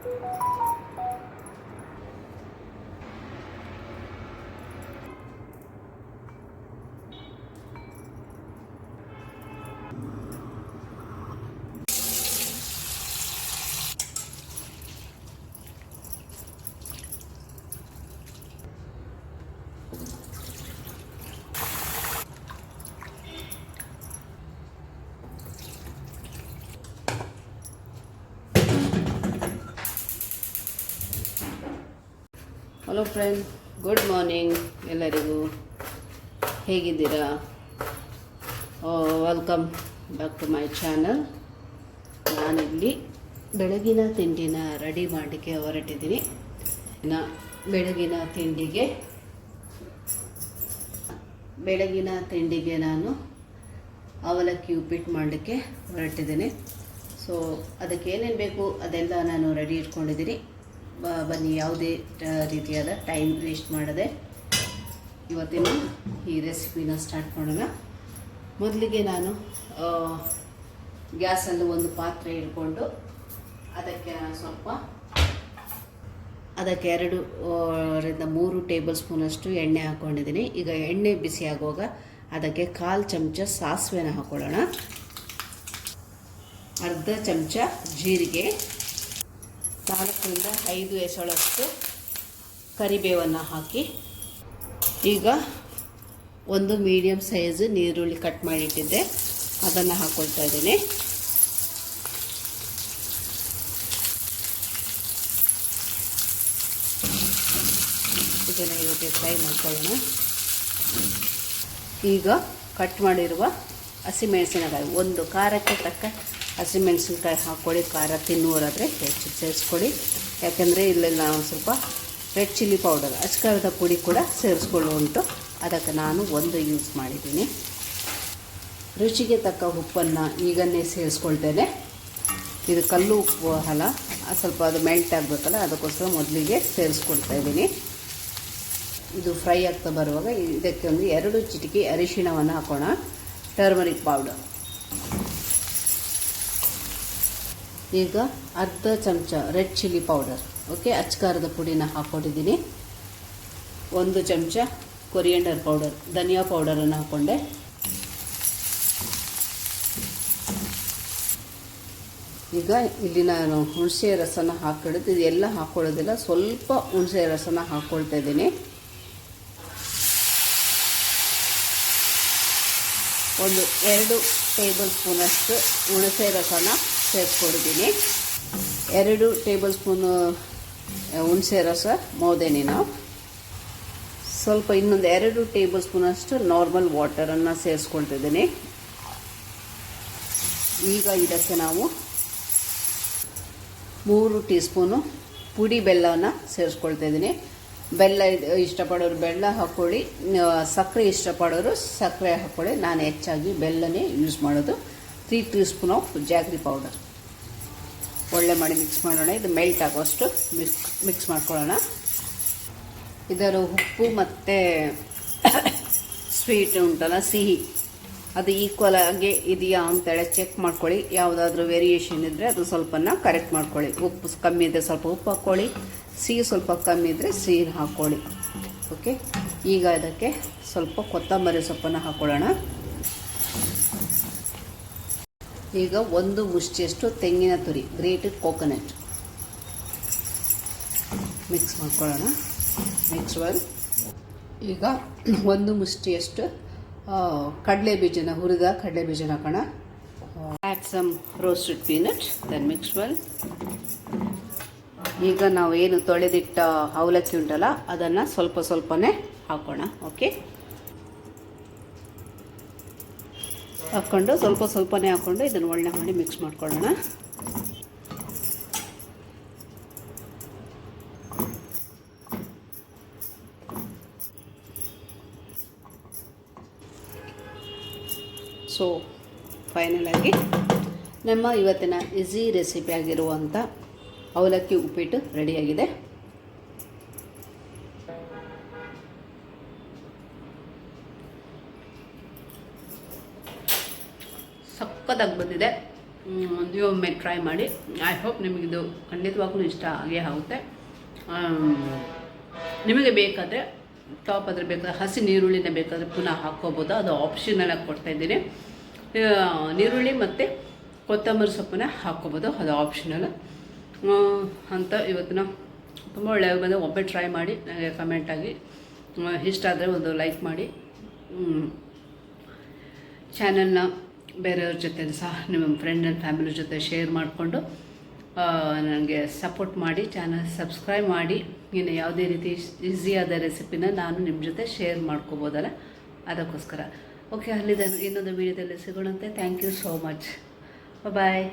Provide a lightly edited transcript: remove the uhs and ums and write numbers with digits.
Hello friend, good morning ಎಲ್ಲರಿಗೂ. ಹೇಗಿದ್ದೀರಾ? Welcome back to my channel. ನಾನಿಲ್ಲಿ ಬೆಳಗಿನ ತಿಂಡಿನ ರೆಡಿ ಮಾಡಲಿಕ್ಕೆ ಹೊರಟಿದ್ದೀನಿ. ಬೆಳಗಿನ ತಿಂಡಿಗೆ ನಾನು ಅವಲಕ್ಕಿ ಉಪ್ಪಿಟ್ಟು ಮಾಡಲಿಕ್ಕೆ ಹೊರಟಿದ್ದೀನಿ. ಸೊ ಅದಕ್ಕೆ ಏನೇನು ಬೇಕು ಅದೆಲ್ಲ ನಾನು ರೆಡಿ ಇಟ್ಕೊಂಡಿದ್ದೀನಿ. ಬನ್ನಿ, ಯಾವುದೇ ರೀತಿಯಾದ ಟೈಮ್ ವೇಸ್ಟ್ ಮಾಡದೆ ಇವತ್ತಿನ ಈ ರೆಸಿಪಿನ ಸ್ಟಾರ್ಟ್ ಮಾಡೋಣ. ಮೊದಲಿಗೆ ನಾನು ಗ್ಯಾಸಲ್ಲಿ ಒಂದು ಪಾತ್ರೆ ಇಟ್ಕೊಂಡು ಅದಕ್ಕೆ ಅದಕ್ಕೆ 2-3 ಟೇಬಲ್ ಸ್ಪೂನಷ್ಟು ಎಣ್ಣೆ ಹಾಕ್ಕೊಂಡಿದ್ದೀನಿ. ಈಗ ಎಣ್ಣೆ ಬಿಸಿ ಆಗುವಾಗ ಅದಕ್ಕೆ 1/4 ಚಮಚ ಸಾಸಿವೆನ ಹಾಕ್ಕೊಳ್ಳೋಣ, ಅರ್ಧ ಚಮಚ ಜೀರಿಗೆ, 4-5 ಎಸಳಷ್ಟು ಕರಿಬೇವನ್ನು ಹಾಕಿ, ಈಗ ಒಂದು ಮೀಡಿಯಮ್ ಸೈಜ್ ನೀರುಳ್ಳಿ ಕಟ್ ಮಾಡಿಟ್ಟಿದ್ದೆ ಅದನ್ನು ಹಾಕ್ಕೊಳ್ತಾ ಇದ್ದೀನಿ. ಇದನ್ನು ಇವತ್ತು ಫ್ರೈ ಮಾಡ್ಕೊಳ್ಳೋಣ. ಈಗ ಕಟ್ ಮಾಡಿರುವ ಹಸಿಮೆಣಸಿನಕಾಯಿ, ಒಂದು ಖಾರಕ್ಕೆ ತಕ್ಕ ಹಸಿಮೆಣಸಿನ್ಕಾಯಿ ಹಾಕ್ಕೊಳ್ಳಿ. ಖಾರ ತಿನ್ನುವರಾದರೆ ಹೆಚ್ಚು ಸೇರಿಸ್ಕೊಳ್ಳಿ, ಯಾಕೆಂದರೆ ಇಲ್ಲಿ ನಾವು ಸ್ವಲ್ಪ ರೆಡ್ ಚಿಲ್ಲಿ ಪೌಡರ್, ಅಚ್ಕಾರದ ಪುಡಿ ಕೂಡ ಸೇರಿಸ್ಕೊಳ್ಳುವಂಟು. ಅದಕ್ಕೆ ನಾನು 1 ಯೂಸ್ ಮಾಡಿದ್ದೀನಿ. ರುಚಿಗೆ ತಕ್ಕ ಉಪ್ಪನ್ನು ಈಗನ್ನೇ ಸೇರಿಸ್ಕೊಳ್ತೇನೆ. ಇದು ಕಲ್ಲು ಉಪ್ಪು ಅಲ್ಲ, ಸ್ವಲ್ಪ ಅದು ಮೆಲ್ಟ್ ಆಗಬೇಕಲ್ಲ, ಅದಕ್ಕೋಸ್ಕರ ಮೊದಲಿಗೆ ಸೇರಿಸ್ಕೊಳ್ತಾ ಇದ್ದೀನಿ. ಇದು ಫ್ರೈ ಆಗ್ತಾ ಬರುವಾಗ ಇದಕ್ಕೆ ಒಂದು 2 ಚಿಟಿಕೆ ಅರಿಶಿಣವನ್ನು ಹಾಕೋಣ, ಟರ್ಮರಿಕ್ ಪೌಡರ್. ಈಗ ಅರ್ಧ ಚಮಚ ರೆಡ್ ಚಿಲ್ಲಿ ಪೌಡರ್, ಓಕೆ, ಅಚ್ಕಾರದ ಪುಡಿನ ಹಾಕ್ಕೊಂಡಿದ್ದೀನಿ. 1 ಚಮಚ ಕೊರಿಯಂಡರ್ ಪೌಡರ್, ಧನಿಯಾ ಪೌಡರನ್ನು ಹಾಕ್ಕೊಂಡೆ. ಈಗ ಇಲ್ಲಿ ನಾನು ಹುಣಸೆ ರಸನ ಹಾಕ್ಕೊಳ್ಳೋದು, ಇದೆಲ್ಲ ಹಾಕ್ಕೊಳ್ಳೋದಿಲ್ಲ, ಸ್ವಲ್ಪ ಹುಣಸೆ ರಸನ ಹಾಕ್ಕೊಳ್ತಾ ಇದ್ದೀನಿ. 2 ಟೇಬಲ್ ಸ್ಪೂನಷ್ಟು ಹುಣಸೆ ರಸನ ಸೇರಿಸ್ಕೊಂಡಿದ್ದೀನಿ. 2 ಟೇಬಲ್ ಸ್ಪೂನು ಹುಣಸೆ ರಸ ಮೋದೇನಿ ನಾವು ಸ್ವಲ್ಪ ಇನ್ನೊಂದು 2 ಟೇಬಲ್ ಸ್ಪೂನಷ್ಟು ನಾರ್ಮಲ್ ವಾಟರನ್ನು ಸೇರಿಸ್ಕೊಳ್ತಿದ್ದೀನಿ. ಈಗ ಇದಕ್ಕೆ ನಾವು 3 ಟೀ ಸ್ಪೂನು ಪುಡಿ ಬೆಲ್ಲವನ್ನು ಸೇರಿಸ್ಕೊಳ್ತಾ ಇದ್ದೀನಿ. ಬೆಲ್ಲ ಇಷ್ಟಪಡೋರು ಬೆಲ್ಲ ಹಾಕ್ಕೊಳ್ಳಿ, ಸಕ್ಕರೆ ಇಷ್ಟಪಡೋರು ಸಕ್ಕರೆ ಹಾಕ್ಕೊಳ್ಳಿ. ನಾನು ಹೆಚ್ಚಾಗಿ ಬೆಲ್ಲನೇ ಯೂಸ್ ಮಾಡೋದು. 3 tea spoon of jaggery powder ಒಳ್ಳೆ ಮಾಡಿ ಮಿಕ್ಸ್ ಮಾಡೋಣ. ಇದು ಮೆಲ್ಟ್ ಆಗೋಷ್ಟು ಮಿಕ್ಸ್ ಮಾಡ್ಕೊಳ್ಳೋಣ. ಇದರ ಉಪ್ಪು ಮತ್ತು ಸ್ವೀಟ್ ಉಂಟಲ್ಲ, ಸಿಹಿ, ಅದು ಈಕ್ವಲ್ ಆಗಿ ಇದೆಯಾ ಅಂತೇಳಿ ಚೆಕ್ ಮಾಡ್ಕೊಳ್ಳಿ. ಯಾವುದಾದ್ರೂ ವೇರಿಯೇಷನ್ ಇದ್ದರೆ ಅದು ಸ್ವಲ್ಪನ ಕರೆಕ್ಟ್ ಮಾಡ್ಕೊಳ್ಳಿ. ಉಪ್ಪು ಕಮ್ಮಿ ಇದ್ದರೆ ಸ್ವಲ್ಪ ಉಪ್ಪು ಹಾಕ್ಕೊಳ್ಳಿ, ಸಿಹಿ ಸ್ವಲ್ಪ ಕಮ್ಮಿ ಇದ್ದರೆ ಸಿಹಿ ಹಾಕ್ಕೊಳ್ಳಿ. ಓಕೆ, ಈಗ ಅದಕ್ಕೆ ಸ್ವಲ್ಪ ಕೊತ್ತಂಬರಿ ಸೊಪ್ಪನ್ನು ಹಾಕ್ಕೊಳ್ಳೋಣ. ಈಗ 1 ಮುಷ್ಟಿಯಷ್ಟು ತೆಂಗಿನ ತುರಿ, ಗ್ರೇಟೆಡ್ ಕೋಕೋನಟ್ ಮಿಕ್ಸ್ ಮಾಡ್ಕೊಳ್ಳೋಣ. Mix well. ಈಗ 1 ಮುಷ್ಟಿಯಷ್ಟು ಕಡಲೆ ಬೀಜನ, ಹುರಿದ ಕಡಲೆ ಬೀಜನ ಹಾಕೋಣ. Add some roasted peanut, then mix well. ಈಗ ನಾವು ಏನು ತೊಳೆದಿಟ್ಟ ಅವಲಕ್ಕಿ ಉಂಟಲ್ಲ ಅದನ್ನು ಸ್ವಲ್ಪನೇ ಹಾಕೋಣ. ಓಕೆ, ಹಾಕ್ಕೊಂಡು ಸ್ವಲ್ಪನೇ ಹಾಕ್ಕೊಂಡು ಇದನ್ನು ಒಳ್ಳೆ ಮಾಡಿ ಮಿಕ್ಸ್ ಮಾಡ್ಕೊಳ್ಳೋಣ. ಸೊ ಫೈನಲ್ ಆಗಿ ನಮ್ಮ ಇವತ್ತಿನ ಈಸಿ ರೆಸಿಪಿ ಆಗಿರುವಂಥ ಅವಲಕ್ಕಿ ಉಪ್ಪಿಟ್ಟು ರೆಡಿಯಾಗಿದೆ. ಸಕ್ಕತ್ತಾಗಿ ಬಂದಿದೆ. ನೀವು ಒಮ್ಮೆ ಟ್ರೈ ಮಾಡಿ. ಐ ಹೋಪ್ ನಿಮಗಿದು ಖಂಡಿತವಾಗ್ಲೂ ಇಷ್ಟ ಆಗೇ ಆಗುತ್ತೆ. ನಿಮಗೆ ಬೇಕಾದರೆ ಟಾಪ್ ಆದರೆ ಬೇಕಾದರೆ ಹಸಿ ನೀರುಳ್ಳಿನ ಬೇಕಾದರೆ ಪುನಃ ಹಾಕ್ಕೋಬೋದು, ಅದು ಆಪ್ಷನಲಾಗಿ ಕೊಡ್ತಾಯಿದ್ದೀನಿ. ನೀರುಳ್ಳಿ ಮತ್ತು ಕೊತ್ತಂಬರಿ ಸೊಪ್ಪನ್ನ ಹಾಕ್ಕೋಬೋದು, ಅದು ಆಪ್ಷನಲ್ ಅಂತ. ಇವತ್ತಿನ ತುಂಬ ಒಳ್ಳೆಯ ಬಂದು ಒಮ್ಮೆ ಟ್ರೈ ಮಾಡಿ ನನಗೆ ಕಮೆಂಟಾಗಿ. ಇಷ್ಟ ಆದರೆ ಒಂದು ಲೈಕ್ ಮಾಡಿ, ಚಾನಲ್ನ ಬೇರೆಯವ್ರ ಜೊತೆ ಸಹ ನಿಮ್ಮ ಫ್ರೆಂಡ್ ಆ್ಯಂಡ್ ಫ್ಯಾಮಿಲಿ ಜೊತೆ ಶೇರ್ ಮಾಡಿಕೊಂಡು ನನಗೆ ಸಪೋರ್ಟ್ ಮಾಡಿ. ಚಾನಲ್ ಸಬ್ಸ್ಕ್ರೈಬ್ ಮಾಡಿ. ಇನ್ನು ಯಾವುದೇ ರೀತಿ ಈಸಿಯಾದ ರೆಸಿಪಿನ ನಾನು ನಿಮ್ಮ ಜೊತೆ ಶೇರ್ ಮಾಡ್ಕೋಬೋದಲ್ಲ, ಅದಕ್ಕೋಸ್ಕರ. ಓಕೆ, ಅಲ್ಲಿದೆ ಇನ್ನೊಂದು ವೀಡಿಯೋದಲ್ಲಿ ಸಿಗೋಣಂತೆ. Thank you so much. Bye.